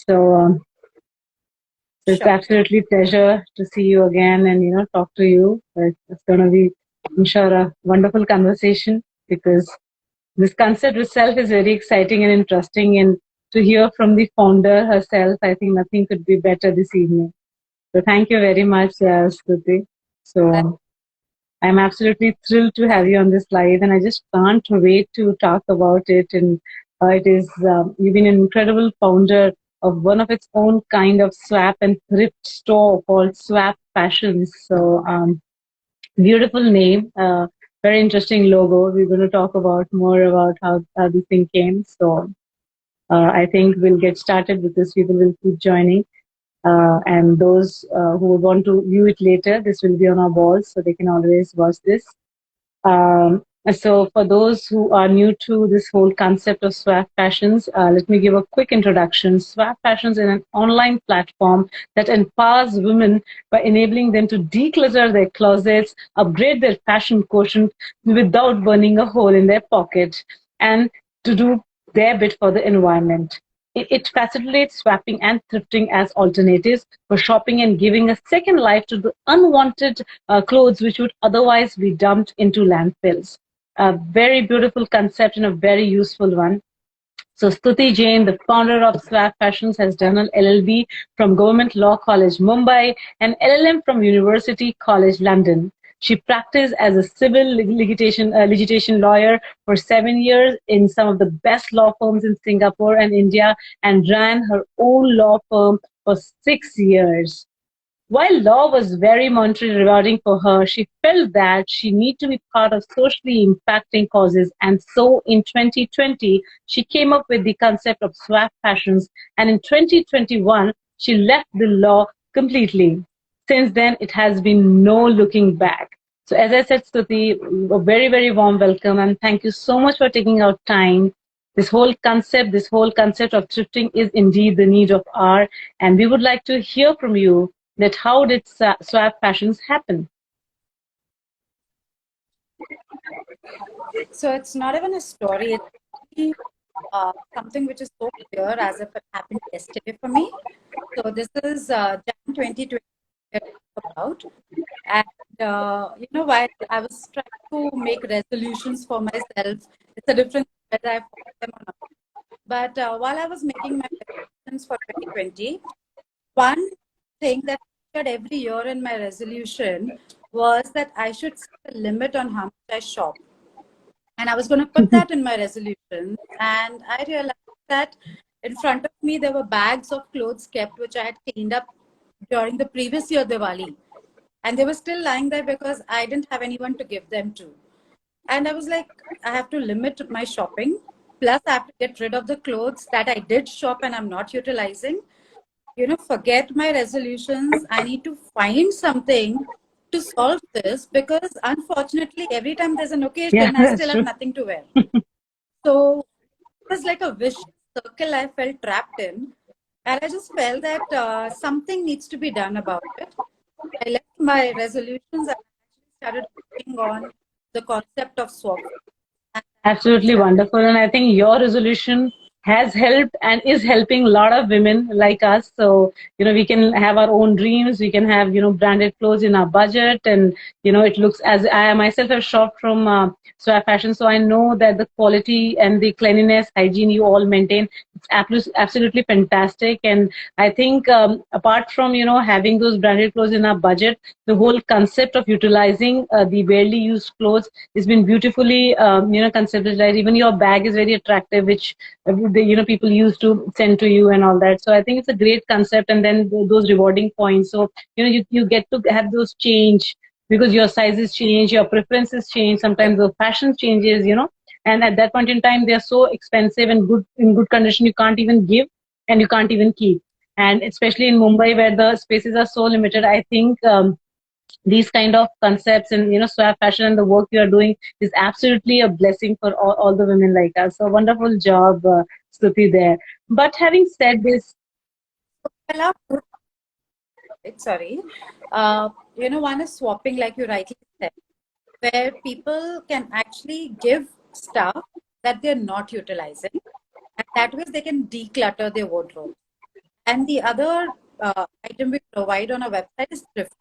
It's Sure. absolutely pleasure to see you again and talk to you. It's going to be, I'm sure, a wonderful conversation because this concept itself is very exciting and interesting. And to hear from the founder herself, I think nothing could be better this evening. So thank you very much, Stuti. So I'm absolutely thrilled to have you on this live, and I just can't wait to talk about it. And you've been an incredible founder of one of its own kind of swap and thrift store called Swap Fashions. So beautiful name, very interesting logo. We're going to talk about more about how this thing came. So I think we'll get started with this. People will keep joining. And those who want to view it later, this will be on our walls, so they can always watch this. So for those who are new to this whole concept of Swap Fashions, let me give a quick introduction. Swap Fashions is an online platform that empowers women by enabling them to declutter their closets, upgrade their fashion quotient without burning a hole in their pocket, and to do their bit for the environment. It facilitates swapping and thrifting as alternatives for shopping and giving a second life to the unwanted clothes which would otherwise be dumped into landfills. A very beautiful concept and a very useful one. So Stuti Jain, the founder of Swag Fashions, has done an LLB from Government Law College, Mumbai, and LLM from University College, London. She practiced as a civil litigation lawyer for 7 years in some of the best law firms in Singapore and India, and ran her own law firm for 6 years. While law was very monetarily rewarding for her, she felt that she needed to be part of socially impacting causes. And so in 2020, she came up with the concept of swap fashions. And in 2021, she left the law completely. Since then, it has been no looking back. So as I said, Stuti, a very, very warm welcome. And thank you so much for taking out time. This whole concept of thrifting is indeed the need of our. And we would like to hear from you that how did swap fashions happen? So it's not even a story. It's really, something which is so clear as if it happened yesterday for me. So this is Jan 2020 about. And, while I was trying to make resolutions for myself, it's a difference whether I follow them or not. But while I was making my resolutions for 2020, one thing that every year in my resolution was that I should set a limit on how much I shop. And I was going to put that in my resolution. And I realized that in front of me, there were bags of clothes kept, which I had cleaned up during the previous year, Diwali. And they were still lying there because I didn't have anyone to give them to. And I was like, I have to limit my shopping. Plus, I have to get rid of the clothes that I did shop and I'm not utilizing. Forget my resolutions. I need to find something to solve this because unfortunately, every time there's an occasion, I still have nothing to wear. So it was like a vicious circle I felt trapped in. And I just felt that something needs to be done about it. I left my resolutions and started working on the concept of swap. Absolutely wonderful. And I think your resolution has helped and is helping a lot of women like us. So, we can have our own dreams. We can have, branded clothes in our budget. And, it looks as I myself have shopped from Swap Fashion. So I know that the quality and the cleanliness, hygiene you all maintain, it's absolutely fantastic. And I think apart from, having those branded clothes in our budget, the whole concept of utilizing the barely used clothes has been beautifully, conceptualized. Even your bag is very attractive, which people used to send to you and all that. So I think it's a great concept. And then those rewarding points. So you get to have those change because your sizes change, your preferences change. Sometimes the fashion changes. And at that point in time, they are so expensive and in good condition. You can't even give and you can't even keep. And especially in Mumbai, where the spaces are so limited, I think. These kind of concepts and swap fashion and the work you are doing is absolutely a blessing for all the women like us. So wonderful job, Stuti, there. But having said this, sorry, one is swapping, like you rightly said, where people can actually give stuff that they're not utilizing, and that way they can declutter their wardrobe. And the other item we provide on our website is thrift,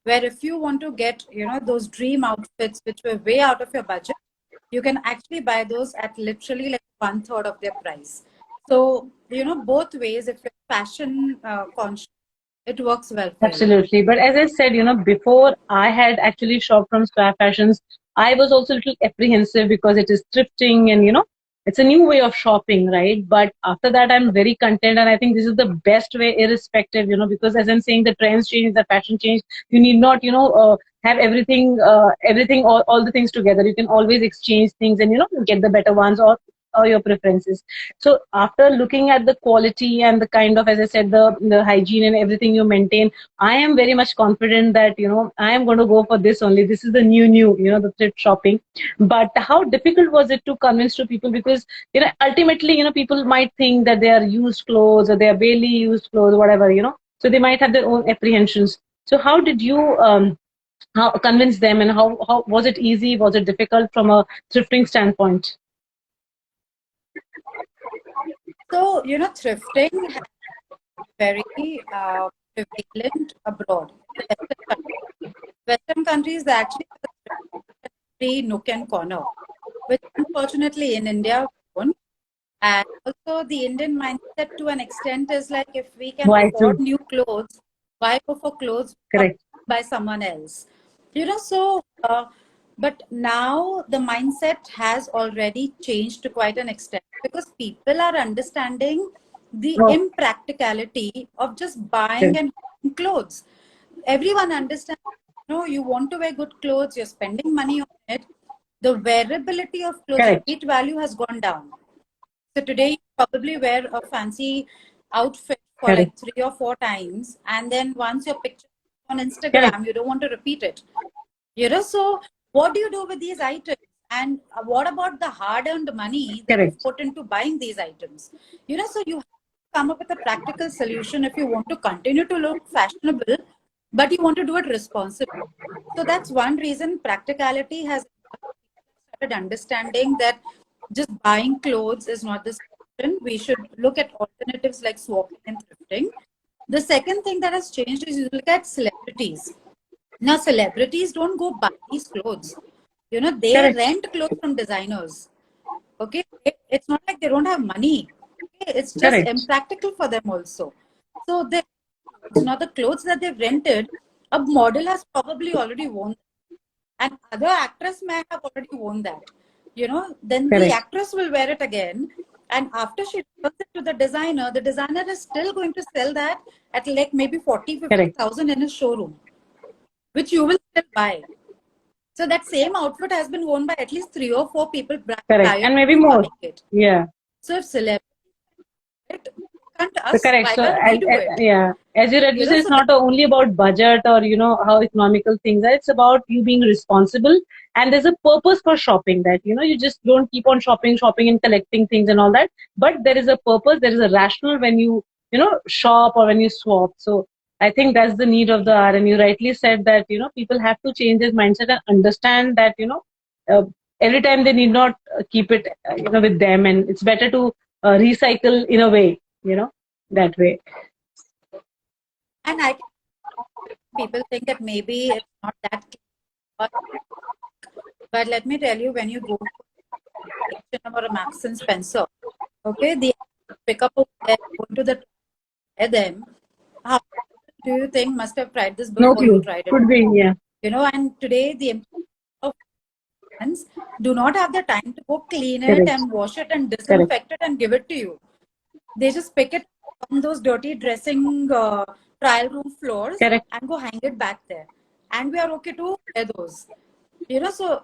where if you want to get, those dream outfits which were way out of your budget, you can actually buy those at literally like 1/3 of their price. So, both ways, if you're fashion conscious, it works well for you. Absolutely. But as I said, before I had actually shopped from Swap Fashions, I was also a little apprehensive because it is thrifting and, it's a new way of shopping, right? But after that, I'm very content. And I think this is the best way, irrespective, because as I'm saying, the trends change, the fashion change. You need not, have everything, all the things together. You can always exchange things and, get the better ones or your preferences. So after looking at the quality and the kind of, as I said, the hygiene and everything you maintain, I am very much confident that, I am going to go for this only. This is the new, the thrift shopping. But how difficult was it to convince to people? Because, ultimately, people might think that they are used clothes or they are barely used clothes, whatever, so they might have their own apprehensions. So how did you, how convince them, and how was it easy? Was it difficult from a thrifting standpoint? So, thrifting has very prevalent abroad. Western countries, they actually have a free nook and corner, which unfortunately in India we don't. And also the Indian mindset to an extent is like, if we can Why afford too? new clothes, why go for clothes Correct. by someone else? But now the mindset has already changed to quite an extent, because people are understanding the Oh, impracticality of just buying correct. and buying clothes. Everyone understands, you want to wear good clothes, you're spending money on it. The wearability of clothes, Correct. repeat value has gone down. So today you probably wear a fancy outfit for like Correct. 3 or 4 times, and then once your picture on Correct. Instagram, you don't want to repeat it. So what do you do with these items? And what about the hard-earned money that you've Correct. put into buying these items? So you have to come up with a practical solution if you want to continue to look fashionable, but you want to do it responsibly. So that's one reason practicality has started understanding that just buying clothes is not the solution. We should look at alternatives like swapping and thrifting. The second thing that has changed is you look at celebrities. Now, celebrities don't go buy these clothes. They Correct. rent clothes from designers. Okay, it's not like they don't have money. Okay? It's just Correct. impractical for them also. So they now the clothes that they've rented, a model has probably already worn, and other actress may have already worn that. Then the Correct. actress will wear it again, and after she returns it to the designer is still going to sell that at like maybe 40, Correct. 50,000 in his showroom, which you will still buy. So that same outfit has been worn by at least 3 or 4 people Correct. prior And to maybe you more. buying it. Yeah. So if celebrity it, can't So us, correct. why So can't we do it? yeah, as you rightly said, it's So that, not only about budget or how economical things are. It's about you being responsible, and there's a purpose for shopping. That you just don't keep on shopping and collecting things and all that. But there is a purpose. There is a rationale when you shop or when you swap. So I think that's the need of the hour. And you rightly said that people have to change their mindset and understand that uh, every time they need not keep it with them, and it's better to recycle in a way. That way. and I people think that maybe it's not that clear, but let me tell you, when you go to a H&M or a Marks and Spencer, okay, the pick up over there, go to the them. How do you think must have tried this No before you clue. tried it? Could be, yeah. And today the employees of brands do not have the time to go clean it Correct. and wash it and Correct. disinfect it and give it to you. They just pick it from those dirty dressing trial room floors Correct. and go hang it back there. And we are okay to wear those. So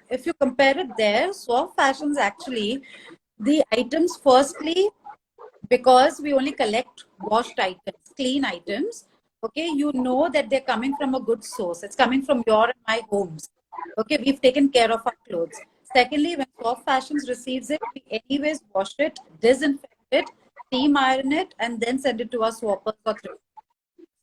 if you compare it there, soft fashions actually, the items firstly, because we only collect washed items, clean items, okay, that they're coming from a good source. It's coming from your and my homes. Okay, we've taken care of our clothes. Secondly, when soft fashions receives it, we anyways wash it, disinfect it, steam iron it, and then send it to our swappers or thrift.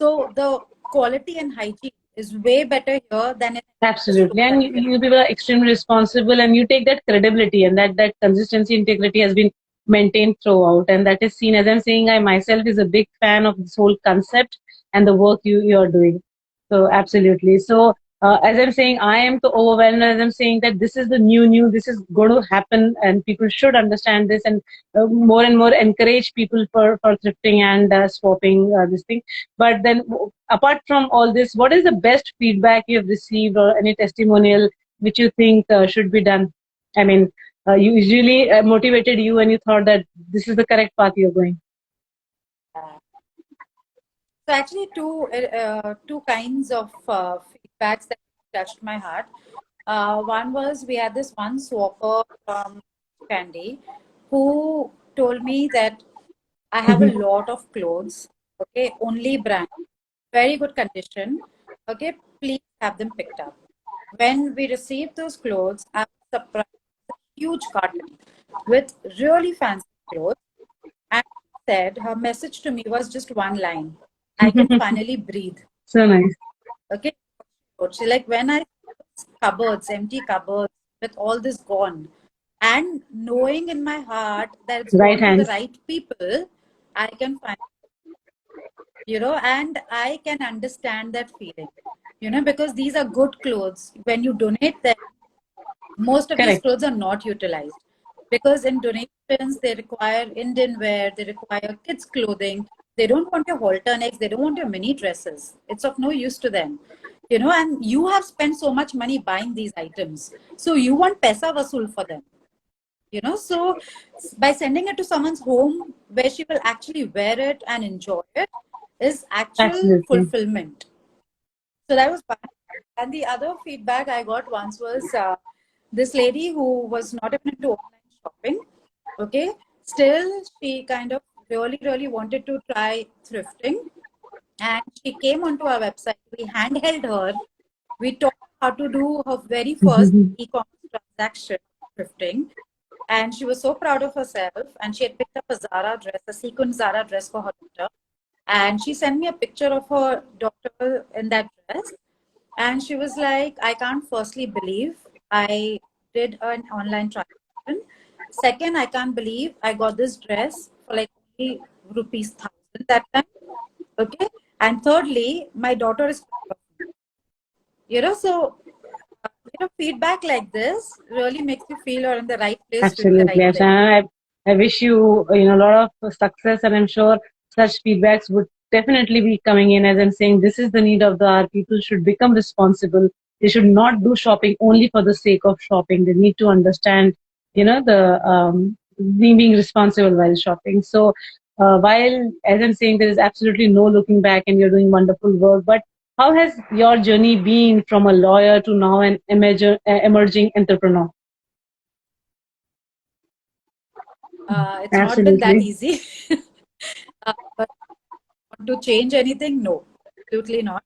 So the quality and hygiene is way better here than in the store Absolutely. that And we are. you people are extremely responsible, and you take that credibility and that consistency, integrity has been maintain throughout, and that is seen, as I'm saying, I myself is a big fan of this whole concept and the work you're doing. So absolutely. So as I'm saying, I am so overwhelmed. As I'm saying that this is the new, this is going to happen, and people should understand this, and more and more encourage people for thrifting and swapping this thing. But then, apart from all this, what is the best feedback you have received, or any testimonial which you think should be done? I mean, you usually motivated you, and you thought that this is the correct path you're going. So actually, two kinds of feedbacks that touched my heart. One was, we had this one swapper from Candy who told me that I have a lot of clothes, okay, only brand, very good condition, okay, please have them picked up. When we received those clothes, I was surprised, a huge carton with really fancy clothes, and she said her message to me was just one line: I can finally breathe. So nice. Okay. So like, when I cupboards, empty cupboards with all this gone, and knowing in my heart that it's Right gone to the hands. right people, I can find, and I can understand that feeling, because these are good clothes. When you donate them, most of these Correct. clothes are not utilized, because in donations they require Indian wear, they require kids clothing. They don't want your halter necks, they don't want your mini dresses. It's of no use to them, and you have spent so much money buying these items, so you want paisa vasool for them, so by sending it to someone's home where she will actually wear it and enjoy it is actual Absolutely. fulfillment. So that was fun. And the other feedback I got once was, this lady who was not even into online shopping, okay, still she kind of really wanted to try thrifting, and she came onto our website. We handheld her. We taught her how to do her very first e-commerce transaction, thrifting, and she was so proud of herself. And she had picked up a Zara dress, a sequin Zara dress for her daughter, and she sent me a picture of her daughter in that dress. And she was like, I can't firstly believe I did an online transaction. Second, I can't believe I got this dress for like only rupees 1,000 that time. Okay. And thirdly, my daughter is, so, feedback like this really makes you feel you're in the right place doing the Absolutely. right thing. I wish you, a lot of success, and I'm sure such feedbacks would definitely be coming in. As I'm saying, this is the need of the hour. People should become responsible. They should not do shopping only for the sake of shopping. They need to understand, the being responsible while shopping. So, while, as I'm saying, there is absolutely no looking back, and you're doing wonderful work, but how has your journey been from a lawyer to now an emerging entrepreneur? It's not been that Absolutely. easy. But to change anything? No, absolutely not.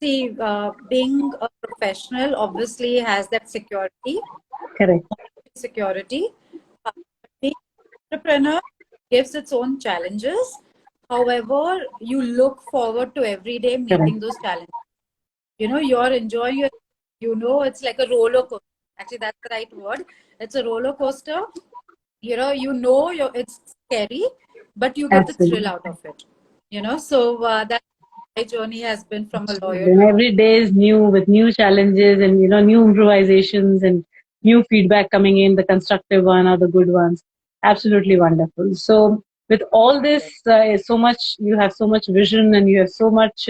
See, being a professional obviously has that security, Correct. security. Being an entrepreneur gives its own challenges. However, you look forward to every day Correct. meeting those challenges. You're enjoying it. It's like a roller coaster. Actually, that's the right word. It's a roller coaster. It's scary, but you get the thrill Absolutely. out of it. So that my journey has been from a lawyer Absolutely. to And now. every day is new with new challenges, and new improvisations and new feedback coming in, the constructive one or the good ones. Absolutely wonderful. So with all this, Yes. so much, you have so much vision, and you have so much,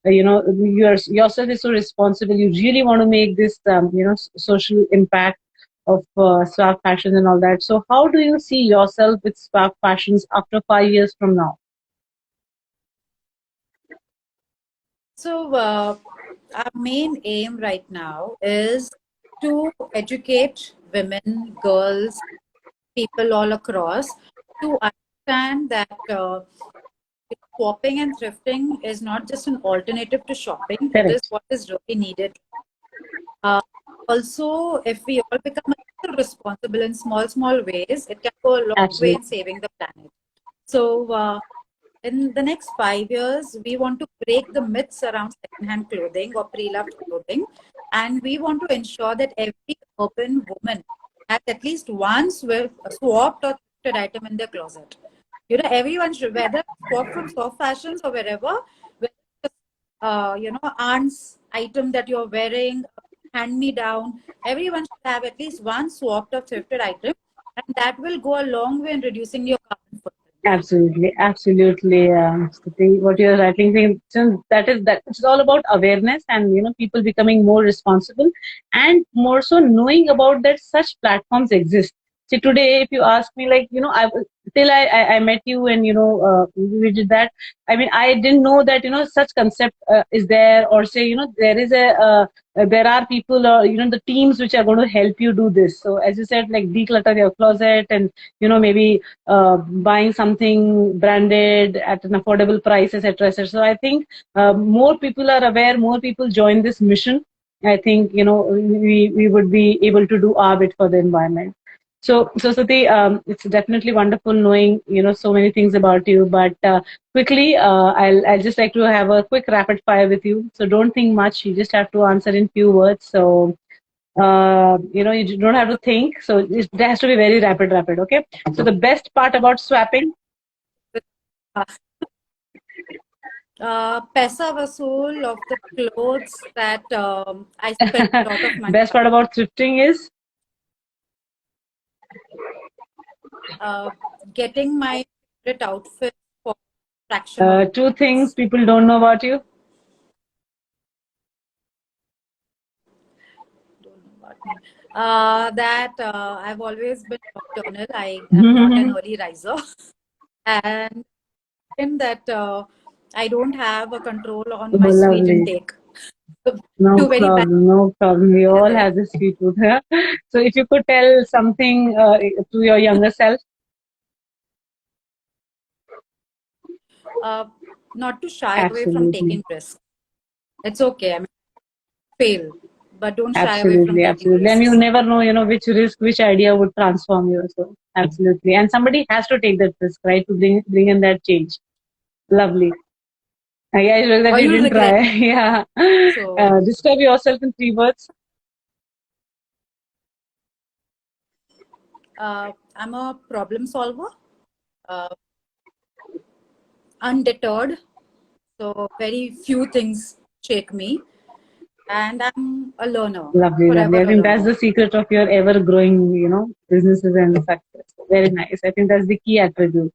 yourself is so responsible. You really want to make this, social impact of Swag Fashions and all that. So how do you see yourself with Swag Fashions after 5 years from now? So our main aim right now is to educate women, girls, people all across to understand that swapping and thrifting is not just an alternative to shopping. It is Correct. what is really needed. Uh, Also, if we all become a little responsible in small ways, it can go a long way in Absolutely. saving the planet. So, in the next 5 years, we want to break the myths around secondhand clothing or pre-loved clothing, and we want to ensure that every urban woman has at least one swapped or thrifted item in their closet. Everyone should, whether swap from soft fashions or wherever, aunt's item that you're wearing, hand me down, everyone should have at least one swapped or thrifted item, and that will go a long way in reducing your carbon footprint. Absolutely, absolutely. Stuti, what you're rightly saying, so that it's all about awareness and people becoming more responsible and more so knowing about that such platforms exist. See, today, if you ask me, like I till I met you and we did that. I mean, I didn't know that such concept is there, or say there is there are people or the teams which are going to help you do this. So as you said, like declutter your closet and maybe buying something branded at an affordable price, etc., etc. So I think more people are aware, more people join this mission. I think we would be able to do our bit for the environment. So Sati, it's definitely wonderful knowing so many things about you. But quickly, I'll just like to have a quick rapid fire with you. So don't think much. You just have to answer in few words. So you don't have to think. So it has to be very rapid. Okay. So the best part about swapping. Paisa vasool of the clothes that I spent a lot of money Best part about thrifting is getting my favorite outfit for fraction of two things price. people don't know about you. Don't know about me. That I've always been nocturnal. I am not an early riser, and in that I don't have a control on Oh, my sweet lovely. intake. No Too very bad problem, no problem. We all there. have this street food here. So if you could tell something to your younger self. Uh, Not to shy away from Absolutely. taking risks. It's okay. I mean, fail, but don't shy away from Absolutely, taking absolutely. And you risks. never know, which risk, which idea would transform you. So absolutely. And somebody has to take that risk, right? To bring in that change. Lovely. Yeah, I sure that Or you you'll didn't regret. try. Yeah. So Describe yourself in 3 words. I'm a problem solver, uh, undeterred. So very few things shake me, and I'm a learner, Lovely, lovely. forever I a think that's learner. the secret of your ever growing, businesses and success. Very nice. I think that's the key attribute.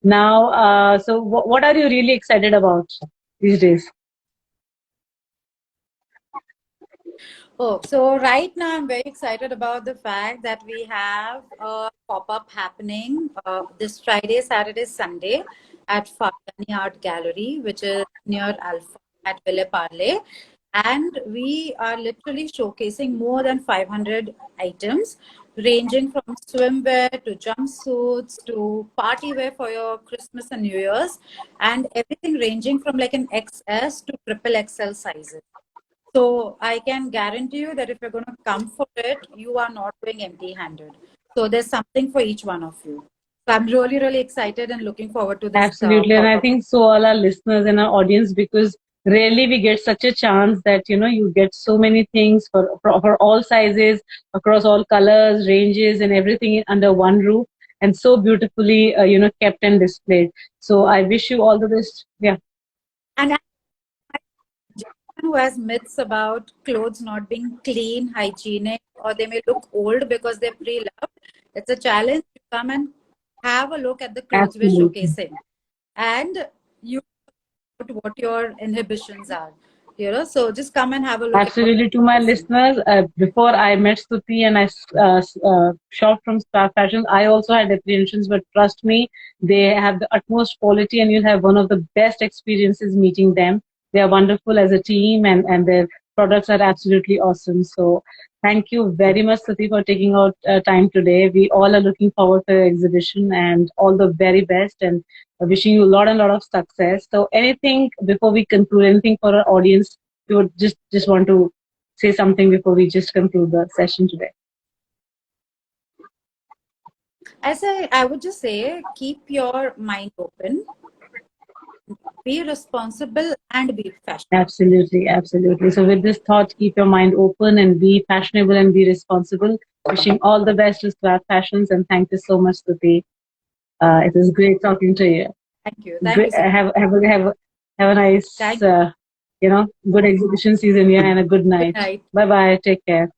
Now, so what are you really excited about these days? Oh, so right now I'm very excited about the fact that we have a pop-up happening this Friday, Saturday, Sunday at Fardani Art Gallery, which is near Alpha at Ville Parle. And we are literally showcasing more than 500 items, ranging from swimwear to jumpsuits to party wear for your Christmas and New Year's, and everything ranging from like an XS to triple XL sizes. So I can guarantee you that if you're going to come for it, you are not going empty-handed. So there's something for each one of you. So I'm really, really excited and looking forward to this Absolutely, and I pop-up. think so all our listeners and our audience, because rarely we get such a chance that you get so many things for all sizes, across all colors, ranges, and everything under one roof, and so beautifully kept and displayed. So I wish you all the best. Yeah. And who has myths about clothes not being clean, hygienic, or they may look old because they're pre-loved, it's a challenge to come and have a look at the clothes we're Absolutely. showcasing. And you know what your inhibitions are. So just come and have a look at what Absolutely. To my we're showcasing. listeners, before I met Stuti and I shopped from Star Fashions, I also had apprehensions, but trust me, they have the utmost quality and you'll have one of the best experiences meeting them. They are wonderful as a team and their products are absolutely awesome. So thank you very much, Stuti, for taking out time today. We all are looking forward to the exhibition and all the very best and wishing you a lot and lot of success. So anything before we conclude, anything for our audience? You would just want to say something before we just conclude the session today. I would just say, keep your mind open. Be responsible and be fashionable. Absolutely, absolutely. So with this thought, keep your mind open and be fashionable and be responsible. Wishing all the best to Swag Fashions, and thank you so much, Stuti. It was great talking to you. Thank you. Thank you Great, so much. have a nice, Thank good exhibition season, yeah, and a good Good night. night. Bye bye. Take care.